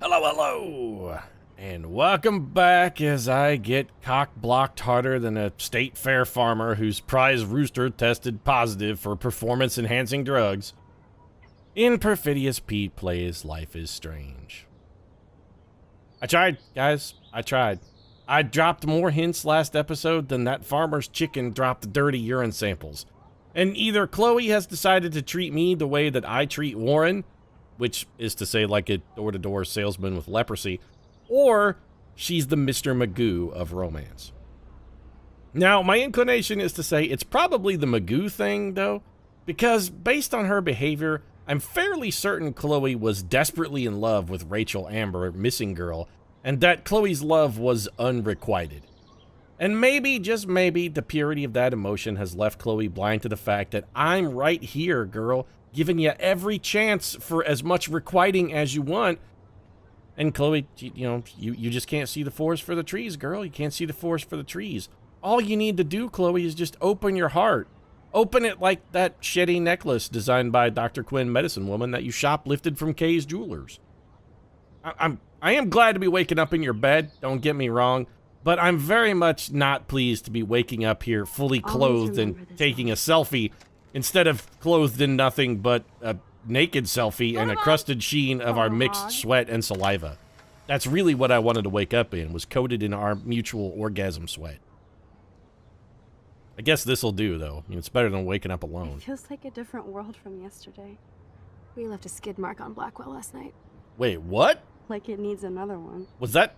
Hello, hello, and welcome back as I get cock-blocked harder than a state fair farmer whose prize rooster tested positive for performance-enhancing drugs. In Perfidious, Pete plays Life is Strange. I tried, guys. I tried. I dropped more hints last episode than that farmer's chicken dropped dirty urine samples. And either Chloe has decided to treat me the way that I treat Warren, which is to say like a door-to-door salesman with leprosy, or she's the Mr. Magoo of romance. Now, my inclination is to say it's probably the Magoo thing, though, because based on her behavior, I'm fairly certain Chloe was desperately in love with Rachel Amber, missing girl, and that Chloe's love was unrequited. And maybe, just maybe, the purity of that emotion has left Chloe blind to the fact that I'm right here, girl, giving you every chance for as much requiting as you want. And Chloe, you just can't see the forest for the trees, girl. You can't see the forest for the trees. All you need to do, Chloe, is just open your heart. Open it like that shitty necklace designed by Dr. Quinn Medicine Woman that you shoplifted from Kay's Jewelers. I am glad to be waking up in your bed, don't get me wrong, but I'm very much not pleased to be waking up here fully clothed and taking a selfie instead of clothed in nothing but a naked selfie and a crusted sheen of our mixed sweat and saliva. That's really what I wanted to wake up in, was coated in our mutual orgasm sweat. I guess this'll do, though. I mean, it's better than waking up alone. It feels like a different world from yesterday. We left a skid mark on Blackwell last night. Wait, what? Like it needs another one. Was that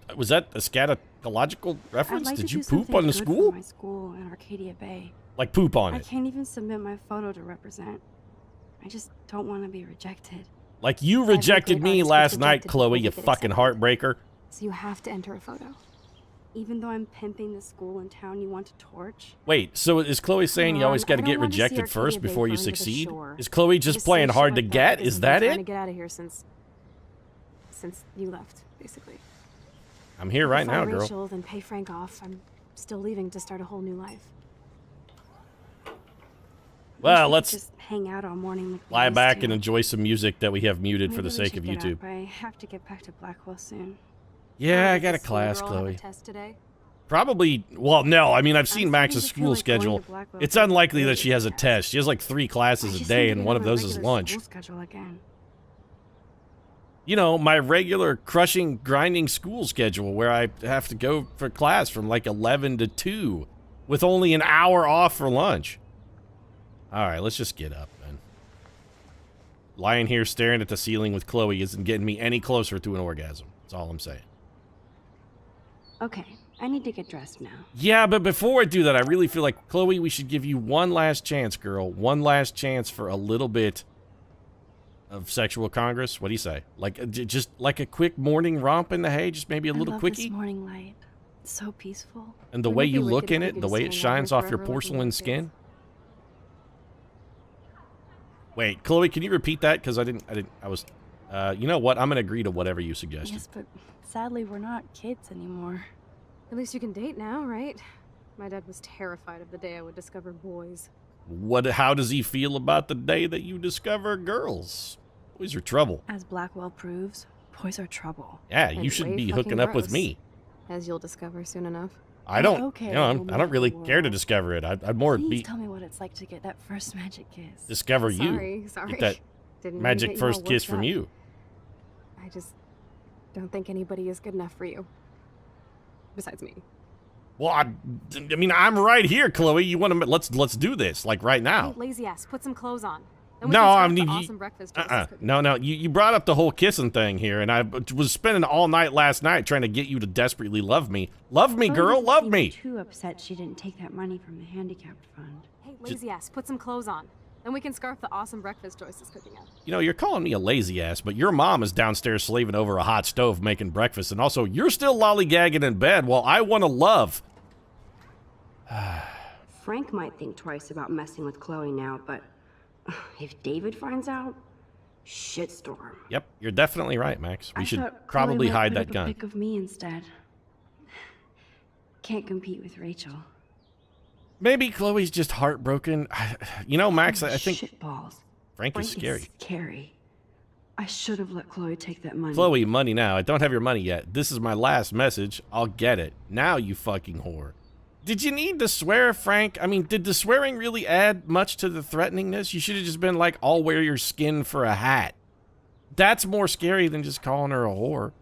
a scatological reference? I'd like Did to you do poop something on the good school? for my school in Arcadia Bay. Like poop on I it? can't even submit my photo to represent. I just don't want to be rejected. Like you rejected me last night, Chloe, you fucking heartbreaker. So you have to enter a photo. Even though I'm pimping the school in town you want to torch. Wait, so is Chloe saying you always got to get rejected first before you succeed? Is Chloe just playing hard to get? Is that it? I'm trying to get out of here since you left, basically. I'm here right now, girl. Rachel, then pay Frank off. I'm still leaving to start a whole new life. Well, let's just hang out all morning. lie back and enjoy some music that we have muted for the sake of Maybe we should YouTube. get up. I have to get back to Blackwell soon. Yeah, I got a class, Chloe. Probably, well, no, I mean, I've seen Max's school schedule. It's unlikely that she has a test. She has like 3 classes a day, and one of those is lunch. You know, my regular crushing, grinding school schedule where I have to go for class from like 11 to 2 with only an hour off for lunch. All right, let's just get up, then. Lying here staring at the ceiling with Chloe isn't getting me any closer to an orgasm. That's all I'm saying. Okay, I need to get dressed now. Yeah, but before I do that, I really feel like, Chloe, we should give you one last chance, girl. One last chance for a little bit of sexual congress. What do you say? Like, just like a quick morning romp in the hay? Just maybe a little quickie? This morning light. It's so peaceful. And the way you look in it, the way it shines off your porcelain skin? Wait, Chloe, can you repeat that? Because I was, you know what? I'm going to agree to whatever you suggested. Yes, but sadly, we're not kids anymore. At least you can date now, right? My dad was terrified of the day I would discover boys. How does he feel about the day that you discover girls? Boys are trouble. As Blackwell proves, boys are trouble. Yeah, you shouldn't be hooking up with me. As you'll discover soon enough. I don't, I don't really care to discover it. I'd more Please tell me what it's like to get that first magic kiss. Discover you. Sorry. Get that Didn't magic first kiss from you. I just don't think anybody is good enough for you. Besides me. Well, I mean, I'm right here, Chloe. You want to? Let's do this, like right now. Hey, lazy ass, put some clothes on. No, I mean, awesome breakfast no. You brought up the whole kissing thing here, and I was spending all night last night trying to get you to desperately love me. Love me, girl, love me. Too upset she didn't take that money from the handicapped fund. Hey, lazy ass, put some clothes on. Then we can scarf the awesome breakfast Joyce is cooking up. You know, you're calling me a lazy ass, but your mom is downstairs slaving over a hot stove making breakfast, and also you're still lollygagging in bed while I want to love. Frank might think twice about messing with Chloe now, but if David finds out, shitstorm. Yep, you're definitely right, Max. We should thought probably Chloe might hide put that up a gun. pic of me instead. Can't compete with Rachel. Maybe Chloe's just heartbroken. You know, Max, I think Shitballs. Frank is scary. Scary. I should have let Chloe take that money. Chloe, money now. I don't have your money yet. This is my last message. I'll get it. Now, you fucking whore. Did you need to swear, Frank? I mean, did the swearing really add much to the threateningness? You should have just been like, I'll wear your skin for a hat. That's more scary than just calling her a whore.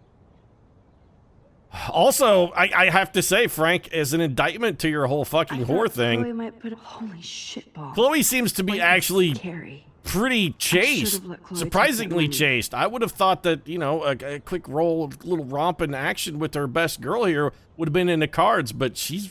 Also, I have to say, Frank, as an indictment to your whole fucking whore thing, Chloe might put a holy shitball. Chloe seems to be actually Carrie. pretty chaste, should've let Chloe surprisingly take that money. chaste. I would have thought that, you know, a quick roll, a little romp in action with our best girl here would have been in the cards, but she's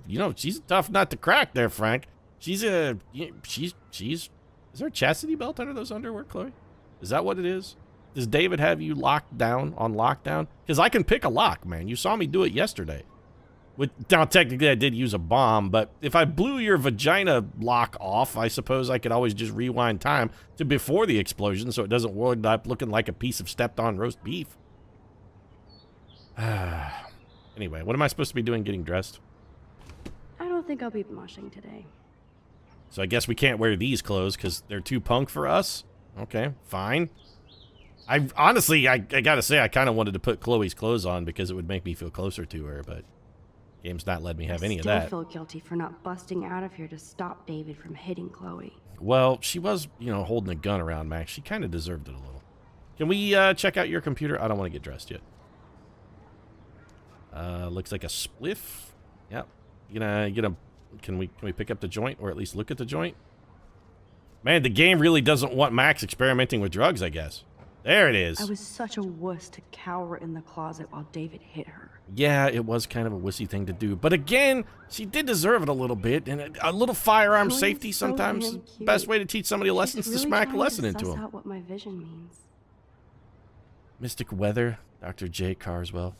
you know, she's a tough nut to crack there, Frank. She's is there a chastity belt under those underwear, Chloe? Is that what it is? Does David have you locked down on lockdown? Because I can pick a lock, man. You saw me do it yesterday. Now, technically, I did use a bomb, but if I blew your vagina lock off, I suppose I could always just rewind time to before the explosion so it doesn't wind up looking like a piece of stepped-on roast beef. Anyway, what am I supposed to be doing getting dressed? I don't think I'll be moshing today. So I guess we can't wear these clothes because they're too punk for us? Okay, fine. I honestly, I gotta say, I kind of wanted to put Chloe's clothes on because it would make me feel closer to her, but game's not letting me have any of that. I still feel guilty for not busting out of here to stop David from hitting Chloe. Well, she was, you know, holding a gun around Max. She kind of deserved it a little. Can we check out your computer? I don't want to get dressed yet. Looks like a spliff. Yep. Can we pick up the joint or at least look at the joint? Man, the game really doesn't want Max experimenting with drugs, I guess. There it is. I was such a wuss to cower in the closet while David hit her. Yeah, it was kind of a wussy thing to do. But again, she did deserve it a little bit. And a little firearm Chloe's safety so sometimes damn is the cute. best way to teach somebody a lesson is to She's really smack a trying lesson to into suss them. out what my vision means. Mystic Weather, Dr. J. Carswell.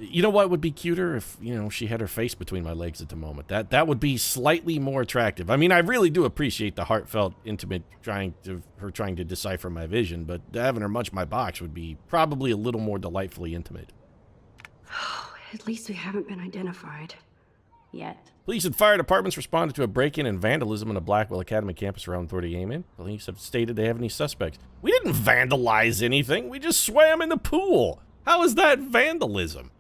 You know what would be cuter if, you know, she had her face between my legs at the moment. That would be slightly more attractive. I mean, I really do appreciate the heartfelt, intimate trying to decipher my vision, but having her munch my box would be probably a little more delightfully intimate. At least we haven't been identified. Yet. Police and fire departments responded to a break-in and vandalism on the Blackwell Academy campus around 30 a.m. Police have stated they have any suspects. We didn't vandalize anything. We just swam in the pool. How is that vandalism?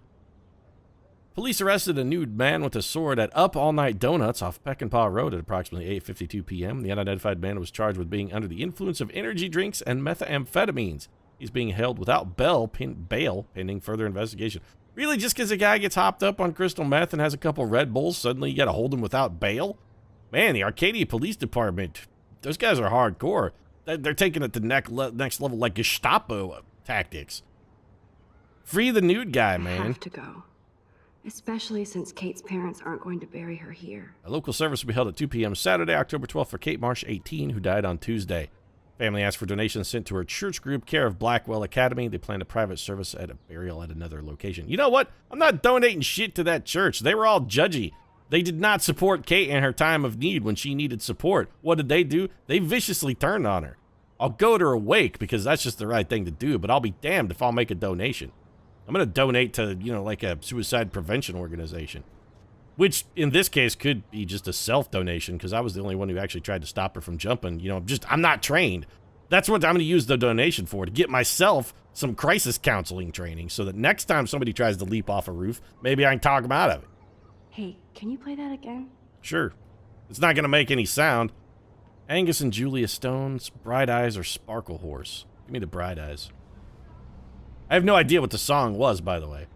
Police arrested a nude man with a sword at Up All Night Donuts off Peckinpah Road at approximately 8:52 p.m. The unidentified man was charged with being under the influence of energy drinks and methamphetamines. He's being held without bail pending further investigation. Really, just because a guy gets hopped up on crystal meth and has a couple Red Bulls, suddenly you got to hold him without bail? Man, the Arcadia Police Department, those guys are hardcore. They're taking it to next level like Gestapo tactics. Free the nude guy, man. I have to go. Especially since Kate's parents aren't going to bury her here. A local service will be held at 2 p.m. Saturday, October 12th for Kate Marsh, 18, who died on Tuesday. Family asked for donations sent to her church group, care of Blackwell Academy. They planned a private service at a burial at another location. You know what? I'm not donating shit to that church. They were all judgy. They did not support Kate in her time of need when she needed support. What did they do? They viciously turned on her. I'll go to her wake because that's just the right thing to do, but I'll be damned if I'll make a donation. I'm going to donate to, you know, like a suicide prevention organization. Which, in this case, could be just a self-donation, because I was the only one who actually tried to stop her from jumping. You know, I'm not trained. That's what I'm going to use the donation for, to get myself some crisis counseling training, so that next time somebody tries to leap off a roof, maybe I can talk them out of it. Hey, can you play that again? Sure. It's not going to make any sound. Angus and Julia Stone's Bright Eyes or Sparkle Horse. Give me the Bright Eyes. I have no idea what the song was, by the way.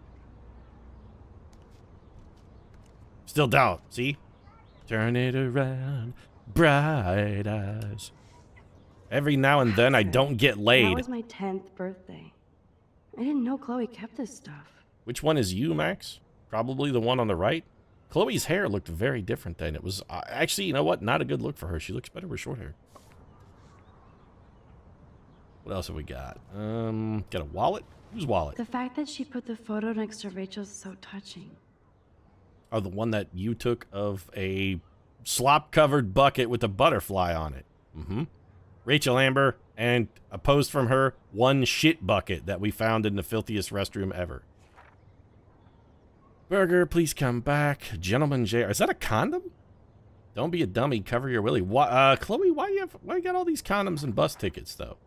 Still don't, see? Turn it around, bright eyes. Every now and then I don't get That laid. was my 10th birthday. I didn't know Chloe kept this stuff. Which one is you, Max? Probably the one on the right? Chloe's hair looked very different then. It was, actually, you know what? Not a good look for her. She looks better with short hair. What else have we got? Got a wallet? Whose wallet? The fact that she put the photo next to Rachel's is so touching. Oh, the one that you took of a slop-covered bucket with a butterfly on it. Mm-hmm. Rachel Amber, and a post from her, one shit bucket that we found in the filthiest restroom ever. Burger, please come back. Gentleman J. Is that a condom? Don't be a dummy. Cover your willy. Chloe, why you got all these condoms and bus tickets, though?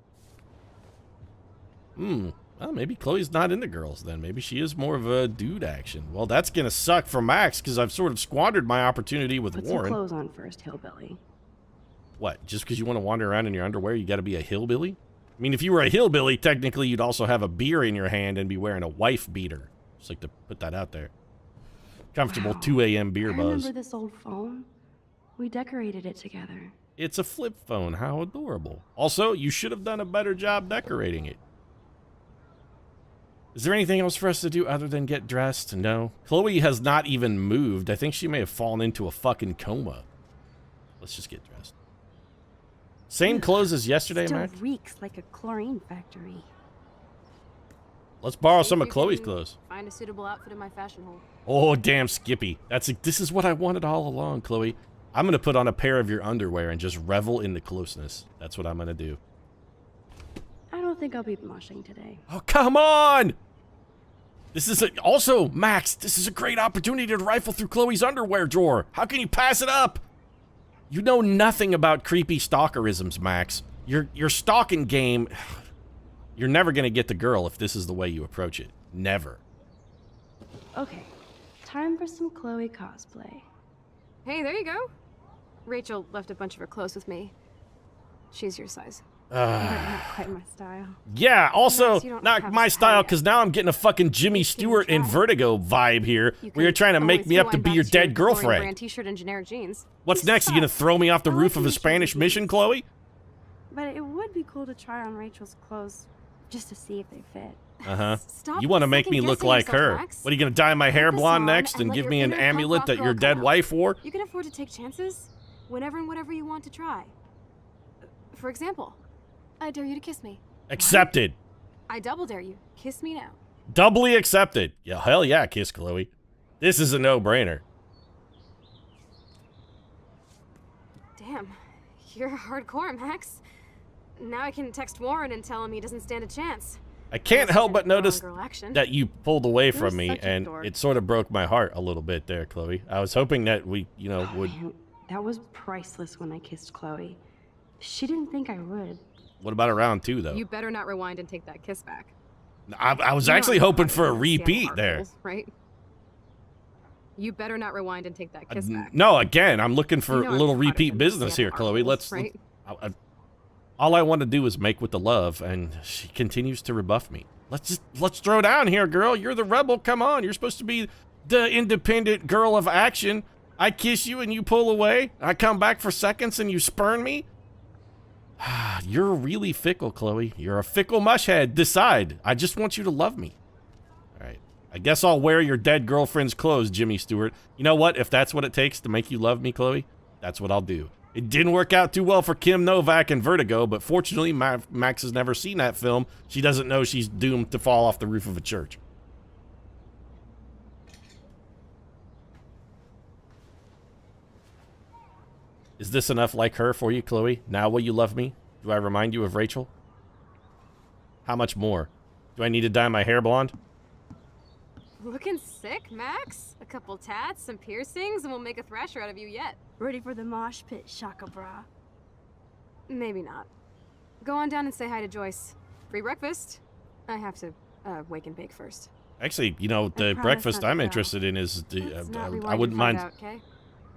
Well, maybe Chloe's not into girls then. Maybe she is more of a dude action. Well, that's gonna suck for Max because I've sort of squandered my opportunity with Put Warren. some clothes on first, hillbilly. What? Just because you want to wander around in your underwear, you got to be a hillbilly? I mean, if you were a hillbilly, technically you'd also have a beer in your hand and be wearing a wife beater. Just like to put that out there. Comfortable Wow. 2 a.m. beer I buzz. remember this old phone. We decorated it together. It's a flip phone. How adorable. Also, you should have done a better job decorating it. Is there anything else for us to do other than get dressed? No. Chloe has not even moved. I think she may have fallen into a fucking coma. Let's just get dressed. Same clothes as yesterday, Still Mac? reeks like a chlorine factory. Let's borrow See some if of you Chloe's can clothes. Find a suitable outfit in my fashion hole. Oh, damn, Skippy. This is what I wanted all along, Chloe. I'm going to put on a pair of your underwear and just revel in the closeness. That's what I'm going to do. I don't think I'll be moshing today. Oh, come on! This is also, Max, this is a great opportunity to rifle through Chloe's underwear drawer. How can you pass it up? You know nothing about creepy stalkerisms, Max. Your stalking game, you're never going to get the girl if this is the way you approach it. Never. Okay, time for some Chloe cosplay. Hey, there you go. Rachel left a bunch of her clothes with me. She's your size. Not quite my style. Yeah, also, Max, you don't not have my a style, style because now I'm getting a fucking Jimmy Stewart and try. Vertigo vibe here, You where you're can trying to make always me up to rewind be back your to dead Victorian girlfriend. Brand t-shirt and generic jeans. What's next? You gonna throw me off the I roof like of a the Spanish shoes. mission, Chloe? But it would be cool to try on Rachel's clothes just to see if they fit. Uh-huh. Stop You want to make me look second-guessing like yourself, her. Max. What, are you gonna dye my hair Put this blonde on next and and let give your me an inner punk amulet rock that girl your come dead out. wife wore? You can afford to take chances whenever and whatever you want to try. For example, I dare you to kiss me. Accepted. I double dare you. Kiss me now. Doubly accepted. Yeah, hell yeah, kiss Chloe. This is a no-brainer. Damn, you're hardcore, Max. Now I can text Warren and tell him he doesn't stand a chance. I can't help but notice Girl action. that you pulled away from me, such a and dork. it sort of broke my heart a little bit there, Chloe. I was hoping that we, would... Man, that was priceless when I kissed Chloe. She didn't think I would. What about a round two, though? You better not rewind and take that kiss back. I was You know actually I'm not hoping for a gonna stand repeat hard there. rules, right? You better not rewind and take that kiss back. No, again, I'm looking for You a know I'm little hotter repeat than business stand here, hard Chloe. rules, right? All I want to do is make with the love, and she continues to rebuff me. Let's throw down here, girl. You're the rebel. Come on. You're supposed to be the independent girl of action. I kiss you and you pull away. I come back for seconds and you spurn me. You're really fickle, Chloe. You're a fickle mushhead. Decide. I just want you to love me. All right. I guess I'll wear your dead girlfriend's clothes, Jimmy Stewart. You know what? If that's what it takes to make you love me, Chloe, that's what I'll do. It didn't work out too well for Kim Novak and Vertigo, but fortunately, Max has never seen that film. She doesn't know she's doomed to fall off the roof of a church. Is this enough like her for you, Chloe? Now will you love me? Do I remind you of Rachel? How much more? Do I need to dye my hair blonde? Looking sick, Max? A couple tats, some piercings, and we'll make a thrasher out of you yet. Ready for the mosh pit, Shaka Bra. Maybe not. Go on down and say hi to Joyce. Free breakfast. I have to wake and bake first. Actually, you know, the promise breakfast not to I'm go. interested in is Let's not I rewind wouldn't and find mind out, okay?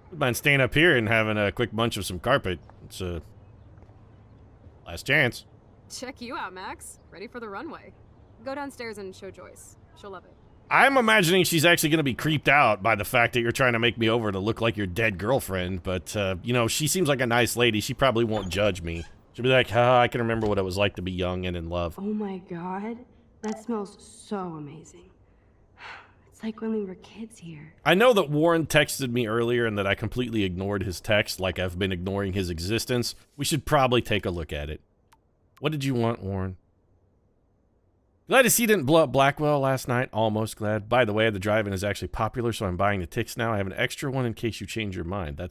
wouldn't mind staying up here and having a quick munch of some carpet. It's a last chance. Check you out, Max. Ready for the runway. Go downstairs and show Joyce. She'll love it. I'm imagining she's actually going to be creeped out by the fact that you're trying to make me over to look like your dead girlfriend. But, you know, she seems like a nice lady. She probably won't judge me. She'll be like, I can remember what it was like to be young and in love. Oh my god, that smells so amazing. It's like when we were kids here. I know that Warren texted me earlier and that I completely ignored his text like I've been ignoring his existence. We should probably take a look at it. What did you want, Warren? Glad to see you didn't blow up Blackwell last night. Almost glad. By the way, the drive-in is actually popular, so I'm buying the tickets now. I have an extra one in case you change your mind. I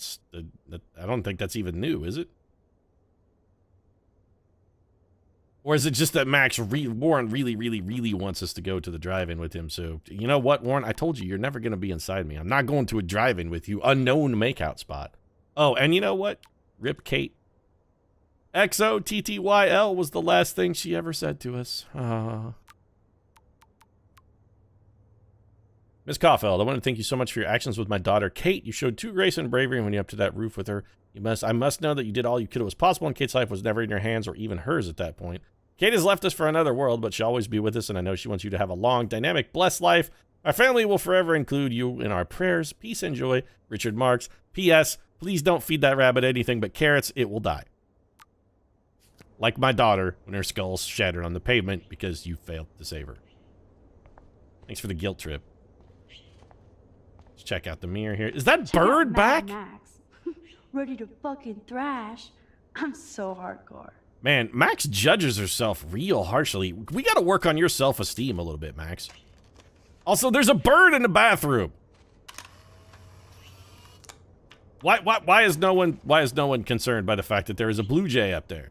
don't think that's even new, is it? Or is it just that Warren really wants us to go to the drive-in with him? So, you know what, Warren? I told you, you're never going to be inside me. I'm not going to a drive-in with you. Unknown makeout spot. Oh, and you know what? Rip Kate. XOTTYL was the last thing she ever said to us. Miss Caulfield, I want to thank you so much for your actions with my daughter, Kate. You showed true grace and bravery when you up to that roof with her. I must know that you did all you could. It was possible, and Kate's life was never in your hands or even hers at that point. Kate has left us for another world, but she'll always be with us, and I know she wants you to have a long, dynamic, blessed life. Our family will forever include you in our prayers. Peace and joy. Richard Marks. P.S. Please don't feed that rabbit anything but carrots. It will die. Like my daughter when her skull's shattered on the pavement because you failed to save her. Thanks for the guilt trip. Let's check out the mirror here. Is that bird back? Max. Ready to fucking thrash. I'm so hardcore. Man, Max judges herself real harshly. We gotta work on your self-esteem a little bit, Max. Also, there's a bird in the bathroom. Why is no one concerned by the fact that there is a blue jay up there?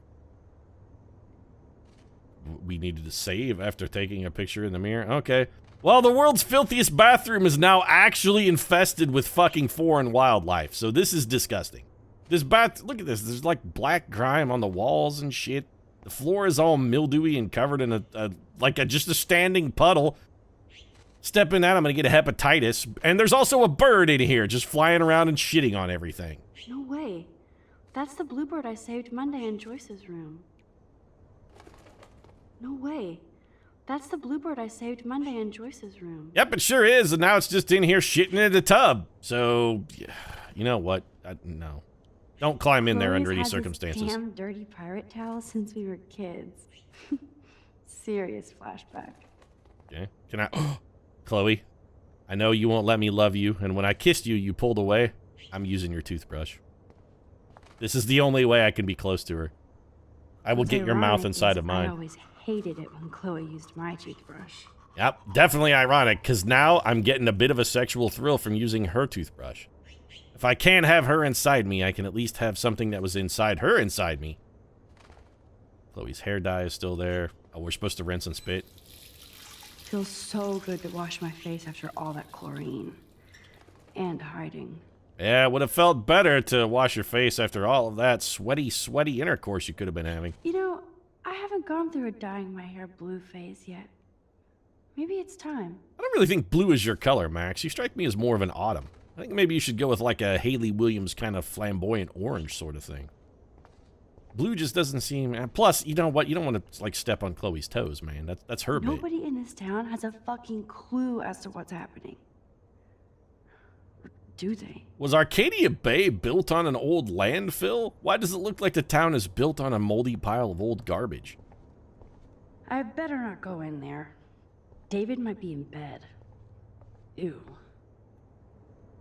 We needed to save after taking a picture in the mirror. Okay. Well, the world's filthiest bathroom is now actually infested with fucking foreign wildlife. So this is disgusting. This look at this. There's like black grime on the walls and shit. The floor is all mildewy and covered in just a standing puddle. Step in that, I'm gonna get a hepatitis. And there's also a bird in here just flying around and shitting on everything. No way. That's the bluebird I saved Monday in Joyce's room. No way. That's the bluebird I saved Monday in Joyce's room. Yep, it sure is. And now it's just in here shitting in the tub. So, you know what? No. Don't climb in there under any circumstances. This damn dirty pirate towel since we were kids. Serious flashback. Okay. Can I... Chloe, I know you won't let me love you, and when I kissed you, you pulled away. I'm using your toothbrush. This is the only way I can be close to her. I will get your mouth inside of mine. I always hated it when Chloe used my toothbrush. Yep, definitely ironic, because now I'm getting a bit of a sexual thrill from using her toothbrush. If I can't have her inside me, I can at least have something that was inside her inside me. Chloe's hair dye is still there. Oh, we're supposed to rinse and spit. Feels so good to wash my face after all that chlorine. And hiding. Yeah, it would have felt better to wash your face after all of that sweaty intercourse you could have been having. You know, I haven't gone through a dyeing my hair blue phase yet. Maybe it's time. I don't really think blue is your color, Max. You strike me as more of an autumn. I think maybe you should go with like a Hayley Williams kind of flamboyant orange sort of thing. Blue just doesn't seem... Plus, you know what? You don't want to, like, step on Chloe's toes, man. That's her bait. Nobody in this town has a fucking clue as to what's happening. Or do they? Was Arcadia Bay built on an old landfill? Why does it look like the town is built on a moldy pile of old garbage? I better not go in there. David might be in bed. Ew.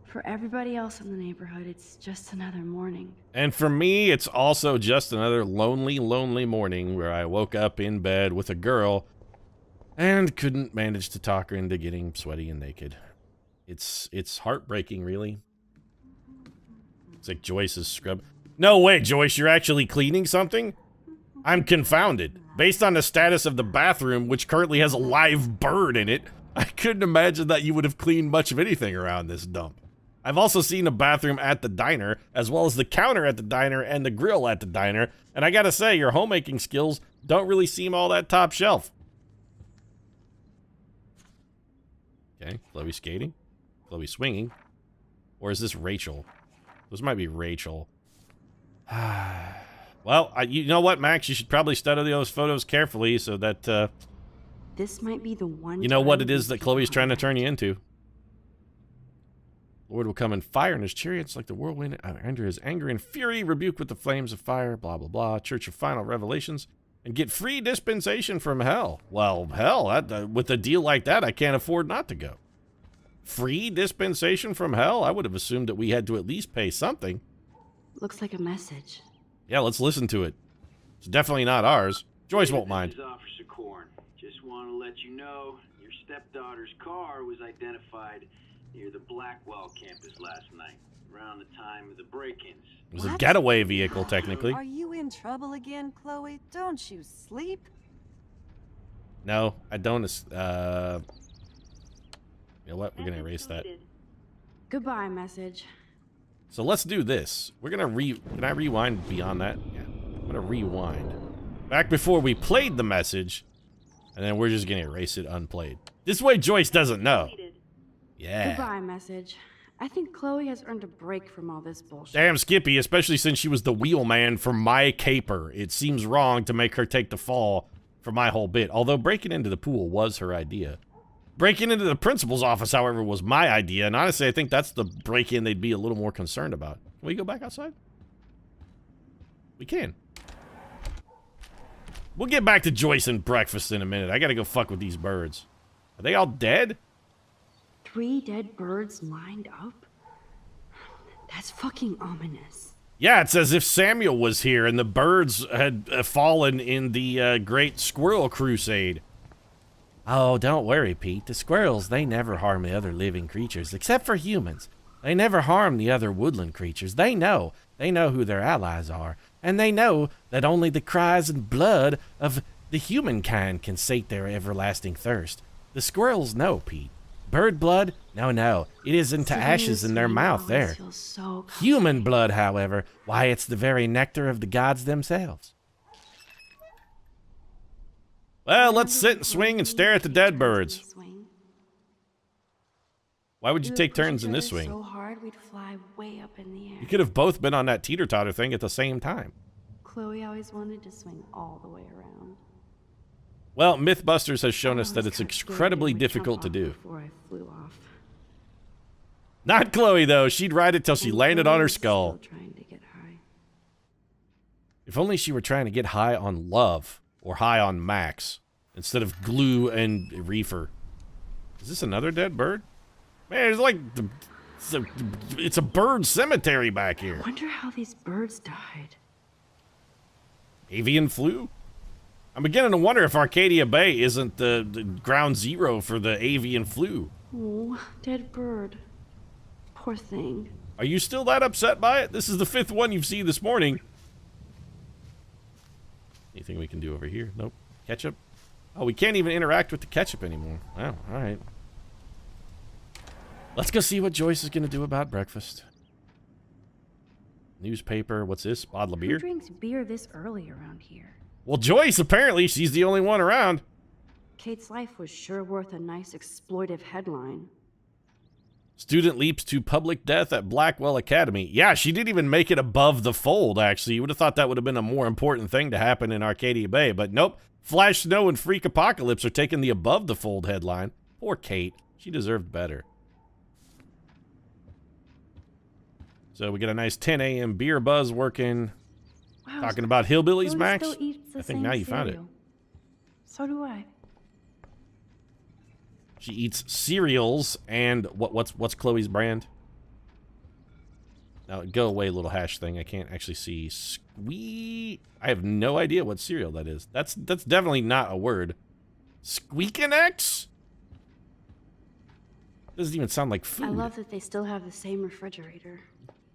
For everybody else in the neighborhood, it's just another morning. And for me, it's also just another lonely, lonely morning where I woke up in bed with a girl and couldn't manage to talk her into getting sweaty and naked. It's heartbreaking, really. It's like Joyce's scrub. No way, Joyce, you're actually cleaning something? I'm confounded. Based on the status of the bathroom, which currently has a live bird in it, I couldn't imagine that you would have cleaned much of anything around this dump. I've also seen a bathroom at the diner, as well as the counter at the diner and the grill at the diner, and I gotta say, your homemaking skills don't really seem all that top shelf. Okay, Chloe skating, Chloe swinging, or is this Rachel? This might be Rachel. Well, you know what, Max? You should probably study those photos carefully so that, This might be the one. you know what it is that Chloe's trying to turn you into. Lord will come in fire in his chariots like the whirlwind under his anger and fury, rebuke with the flames of fire, blah, blah, blah, Church of Final Revelations, and get free dispensation from hell. Well, hell, with a deal like that, I can't afford not to go. Free dispensation from hell? I would have assumed that we had to at least pay something. Looks like a message. Yeah, let's listen to it. It's definitely not ours. Joyce won't mind. This is Officer Korn. Just want to let you know your stepdaughter's car was identified near the Blackwell campus last night, around the time of the break-ins. It was a getaway vehicle, technically. Are you in trouble again, Chloe? Don't you sleep? No, I don't. You know what? We're gonna erase that. Goodbye, message. So let's do this. We're gonna can I rewind beyond that? Yeah. I'm gonna rewind. Back before we played the message, and then we're just gonna erase it unplayed. This way Joyce doesn't know. Yeah. Goodbye, message. I think Chloe has earned a break from all this bullshit. Damn Skippy, especially since she was the wheelman for my caper. It seems wrong to make her take the fall for my whole bit. Although breaking into the pool was her idea. Breaking into the principal's office, however, was my idea. And honestly, I think that's the break-in they'd be a little more concerned about. Can we go back outside? We can. We'll get back to Joyce and breakfast in a minute. I gotta go fuck with these birds. Are they all dead? 3 dead birds lined up? That's fucking ominous. Yeah, it's as if Samuel was here and the birds had fallen in the Great Squirrel Crusade. Oh, don't worry, Pete. The squirrels, they never harm the other living creatures, except for humans. They never harm the other woodland creatures. They know who their allies are. And they know that only the cries and blood of the humankind can sate their everlasting thirst. The squirrels know, Pete. Bird blood? No. It isn't to ashes in their mouth there. Human blood, however, why, it's the very nectar of the gods themselves. Well, let's sit and swing and stare at the dead birds. Why would you take turns in this swing? So hard we'd fly way up in the air. You could have both been on that teeter-totter thing at the same time. Chloe always wanted to swing all the way around. Well, Mythbusters has shown us that it's incredibly difficult to do. Before I flew off. Not Chloe, though. She'd ride it till she landed on her skull. Still trying to get high. If only she were trying to get high on love, or high on Max, instead of glue and reefer. Is this another dead bird? Man, it's like, it's a bird cemetery back here. I wonder how these birds died. Avian flu? I'm beginning to wonder if Arcadia Bay isn't the ground zero for the avian flu. Oh, dead bird. Poor thing. Are you still that upset by it? This is the 5th one you've seen this morning. Anything we can do over here? Nope. Ketchup? Oh, we can't even interact with the ketchup anymore. Oh, alright. Let's go see what Joyce is going to do about breakfast. Newspaper. What's this? Bottle of beer? Who drinks beer this early around here? Well, Joyce, apparently, she's the only one around. Kate's life was sure worth a nice exploitive headline. Student leaps to public death at Blackwell Academy. Yeah, she didn't even make it above the fold, actually. You would have thought that would have been a more important thing to happen in Arcadia Bay, but nope. Flash Snow and Freak Apocalypse are taking the above the fold headline. Poor Kate. She deserved better. So we get a nice 10 a.m. beer buzz working. Wow, Talking about hillbillies, Chloe Max? still eats the I think same now you found it. cereal. So do I. She eats cereals and what's Chloe's brand? Now go away, little hash thing. I can't actually see. I have no idea what cereal that is. That's definitely not a word. Squeakin' doesn't even sound like food. I love that they still have the same refrigerator.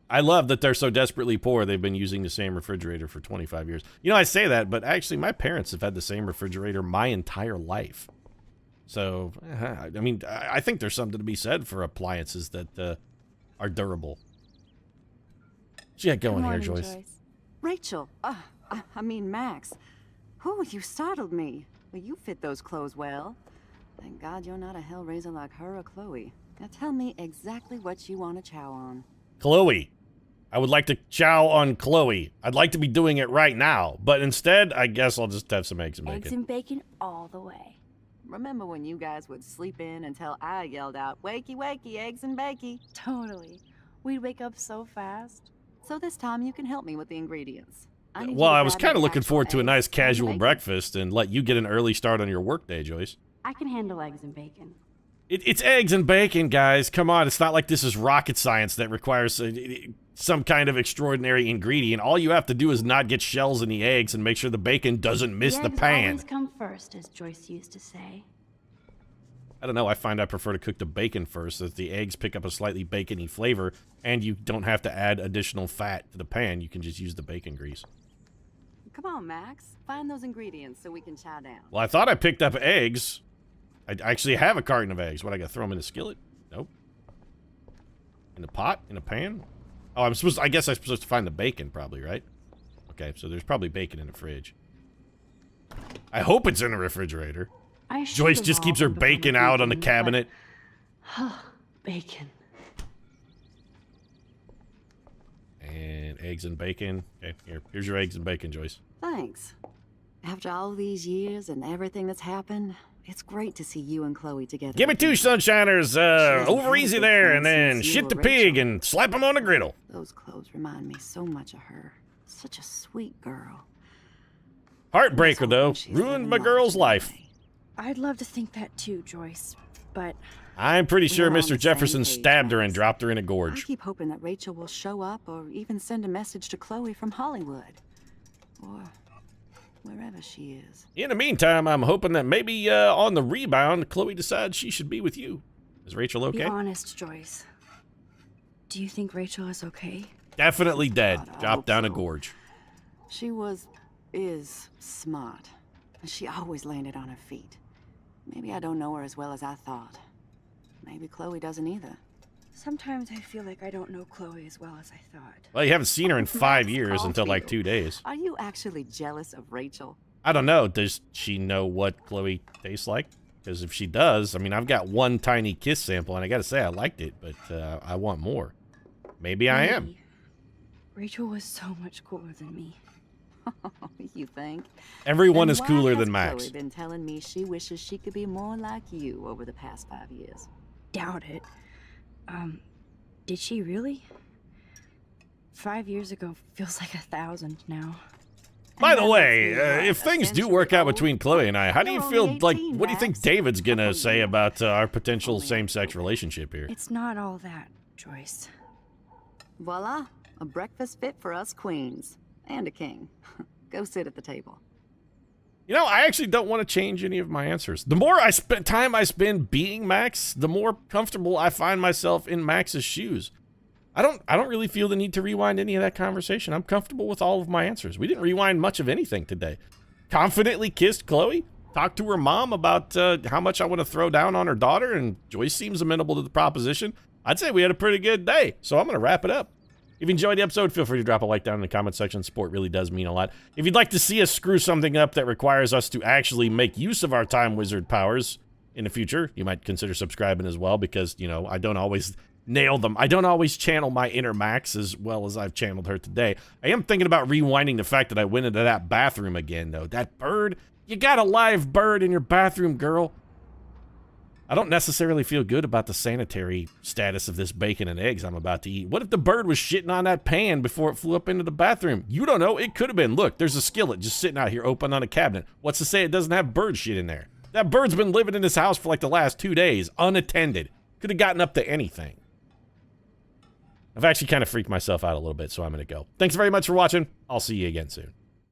I love that they're so desperately poor they've been using the same refrigerator for 25 years. You know, I say that, but actually my parents have had the same refrigerator my entire life. So, I mean, I think there's something to be said for appliances that are durable. What you got going here, Joyce? Rachel, I mean Max. Oh, you startled me. Well, you fit those clothes well. Thank God you're not a hellraiser like her or Chloe. Now tell me exactly what you want to chow on. Chloe. I would like to chow on Chloe. I'd like to be doing it right now, but instead, I guess I'll just have some eggs and bacon. Eggs and bacon all the way. Remember when you guys would sleep in until I yelled out, "Wakey, wakey, eggs and bakey"? Totally. We'd wake up so fast. So this time you can help me with the ingredients. Well, I was kind of looking forward to a nice casual breakfast and let you get an early start on your workday, Joyce. I can handle eggs and bacon. It's eggs and bacon, guys. Come on, it's not like this is rocket science that requires some kind of extraordinary ingredient. All you have to do is not get shells in the eggs and make sure the bacon doesn't miss the pan. Always come first, as Joyce used to say. I don't know, I find I prefer to cook the bacon first, as the eggs pick up a slightly bacony flavor, and you don't have to add additional fat to the pan. You can just use the bacon grease. Come on, Max. Find those ingredients so we can chow down. Well, I thought I picked up eggs. I actually have a carton of eggs. What, I gotta throw them in a skillet? Nope. In a pot? In a pan? Oh, I guess I'm supposed to find the bacon, probably, right? Okay, so there's probably bacon in the fridge. I hope it's in the refrigerator. Joyce just keeps her bacon out on the cabinet. Bacon. And eggs and bacon. Okay, here's your eggs and bacon, Joyce. Thanks. After all these years and everything that's happened, it's great to see you and Chloe together. Give me two sunshiners, over easy there, and then shit the pig and slap him on the griddle. Those clothes remind me so much of her. Such a sweet girl. Heartbreaker, though. Ruined my girl's life. I'd love to think that too, Joyce, but I'm pretty sure We're on Mr. the Jefferson same page, stabbed her and Max. dropped her in a I gorge. keep hoping that Rachel will show up or even send a message to Chloe from Hollywood. Or wherever she is. In the meantime, I'm hoping that maybe on the rebound, Chloe decides she should be with you. Is Rachel be okay? honest, Joyce. Do you think Rachel is okay? Definitely dead. God, I Dropped hope down a so. gorge. She is smart. And she always landed on her feet. Maybe I don't know her as well as I thought. Maybe Chloe doesn't either. Sometimes I feel like I don't know Chloe as well as I thought. Well, you haven't seen her in 5 Max years until like Caulfield. 2 days. Are you actually jealous of Rachel? I don't know. Does she know what Chloe tastes like? Because if she does, I mean, I've got one tiny kiss sample, and I gotta say, I liked it, but I want more. Maybe I am. Maybe. Rachel was so much cooler than me. You think? Everyone Then is why cooler has than Max. Chloe been telling me she wishes she could be more like you over the past 5 years. Doubt it. Did she really? 5 years ago feels like 1,000 now. By the And that way, makes me, what, if a things do century work out old? between Chloe and I, how do you You're feel only like, 18, what do you think Max. David's gonna say Yeah. about our potential Only same-sex October. relationship here? It's not all that, Joyce. Voila, a breakfast fit for us queens. And a king. Go sit at the table. You know, I actually don't want to change any of my answers. The more time I spend being Max, the more comfortable I find myself in Max's shoes. I don't really feel the need to rewind any of that conversation. I'm comfortable with all of my answers. We didn't rewind much of anything today. Confidently kissed Chloe, talked to her mom about how much I want to throw down on her daughter, and Joyce seems amenable to the proposition. I'd say we had a pretty good day, so I'm going to wrap it up. If you enjoyed the episode, feel free to drop a like down in the comment section. Support really does mean a lot. If you'd like to see us screw something up that requires us to actually make use of our time wizard powers in the future, you might consider subscribing as well, because, you know, I don't always nail them. I don't always channel my inner Max as well as I've channeled her today. I am thinking about rewinding the fact that I went into that bathroom again, though. That bird, you got a live bird in your bathroom, girl. I don't necessarily feel good about the sanitary status of this bacon and eggs I'm about to eat. What if the bird was shitting on that pan before it flew up into the bathroom? You don't know. It could have been. Look, there's a skillet just sitting out here open on a cabinet. What's to say it doesn't have bird shit in there? That bird's been living in this house for like the last 2 days, unattended. Could have gotten up to anything. I've actually kind of freaked myself out a little bit, so I'm going to go. Thanks very much for watching. I'll see you again soon.